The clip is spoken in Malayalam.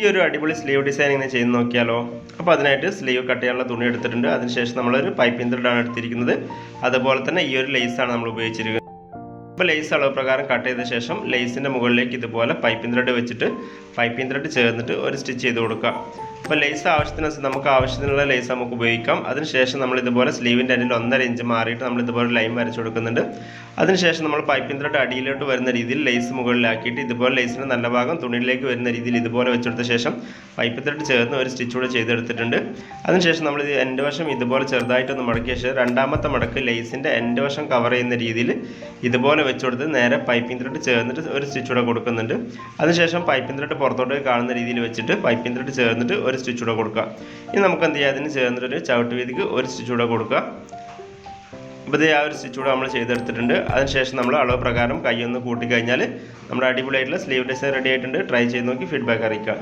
ഈ ഒരു അടിപൊളി സ്ലീവ് ഡിസൈൻ ഇങ്ങനെ ചെയ്ത് നോക്കിയാലോ. അപ്പോൾ അതിനായിട്ട് സ്ലീവ് കട്ട് ചെയ്യാനുള്ള തുണി എടുത്തിട്ടുണ്ട്. അതിനുശേഷം നമ്മളൊരു പൈപ്പിംഗ് ത്രെഡാണ് എടുത്തിരിക്കുന്നത്. അതുപോലെ തന്നെ ഈ ഒരു ലേസാണ് നമ്മൾ ഉപയോഗിച്ചിരിക്കുന്നത്. അപ്പോൾ ലേസ് അളവ് പ്രകാരം കട്ട് ചെയ്ത ശേഷം ലേസിൻ്റെ മുകളിലേക്ക് ഇതുപോലെ പൈപ്പിംഗ് ത്രെഡ് വെച്ചിട്ട് പൈപ്പിംഗ് ത്രെഡ് ചേർന്നിട്ട് ഒരു സ്റ്റിച്ച് ചെയ്ത് കൊടുക്കുക. അപ്പോൾ ലേസ് ആവശ്യത്തിനനുസരിച്ച് നമുക്ക് ആവശ്യത്തിനുള്ള ലേസ് നമുക്ക് ഉപയോഗിക്കാം. അതിനുശേഷം നമ്മൾ ഇതുപോലെ സ്ലീവിൻ്റെ അടിയിൽ 1.5 ഇഞ്ച് മാറിയിട്ട് നമ്മൾ ഇതുപോലെ ലൈൻ വരച്ച് കൊടുക്കുന്നുണ്ട്. അതിനുശേഷം നമ്മൾ പൈപ്പിംഗ് ത്രെഡ് അടിയിലോട്ട് വരുന്ന രീതിയിൽ ലേസ് മുകളിലാക്കിയിട്ട് ഇതുപോലെ ലേസിൻ്റെ നല്ല ഭാഗം തുണിയിലേക്ക് വരുന്ന രീതിയിൽ ഇതുപോലെ വെച്ചെടുത്ത ശേഷം പൈപ്പിംഗ് ത്രെഡ് ചേർന്ന് ഒരു സ്റ്റിച്ച് കൂടെ ചെയ്തെടുത്തിട്ടുണ്ട്. അതിനുശേഷം നമ്മൾ ഇത് എൻഡ് വശം ഇതുപോലെ ചെറുതായിട്ടൊന്ന് മടക്കിയ ശേഷം രണ്ടാമത്തെ മടക്ക് ലേസിൻ്റെ എൻഡ് വശം കവർ ചെയ്യുന്ന രീതിയിൽ ഇതുപോലെ വെച്ചുകൊടുത്ത് നേരെ പൈപ്പിംഗ് ത്രെഡ് ചേർന്നിട്ട് ഒരു സ്റ്റിച്ച് കൂടെ കൊടുക്കുന്നുണ്ട്. അതിനുശേഷം പൈപ്പിംഗ് ത്രെഡ് പുറത്തോട്ട് കാണുന്ന രീതിയിൽ വെച്ചിട്ട് പൈപ്പിംഗ് ത്രെഡ് ചേർന്നിട്ട് ഒരു സ്റ്റിച്ച് കൂടെ കൊടുക്കുക. ഇനി നമുക്ക് എന്ത് ചെയ്യാം, അതിന് ചേർന്നിട്ടൊരു ചവിട്ട് വീതിക്ക് ഒരു സ്റ്റിച്ച് കൂടെ കൊടുക്കുക. അപ്പോൾ ഇത് ആ ഒരു സ്റ്റിച്ച് കൂടെ നമ്മൾ ചെയ്തെടുത്തിട്ടുണ്ട്. അതിനുശേഷം നമ്മൾ അളവ് പ്രകാരം കൈ ഒന്ന് കൂട്ടിക്കഴിഞ്ഞാൽ നമ്മുടെ അടിപൊളിയായിട്ടുള്ള സ്ലീവ് ഡിസൈൻ റെഡി ആയിട്ടുണ്ട്. ട്രൈ ചെയ്ത് നോക്കി ഫീഡ്ബാക്ക് അറിയിക്കുക.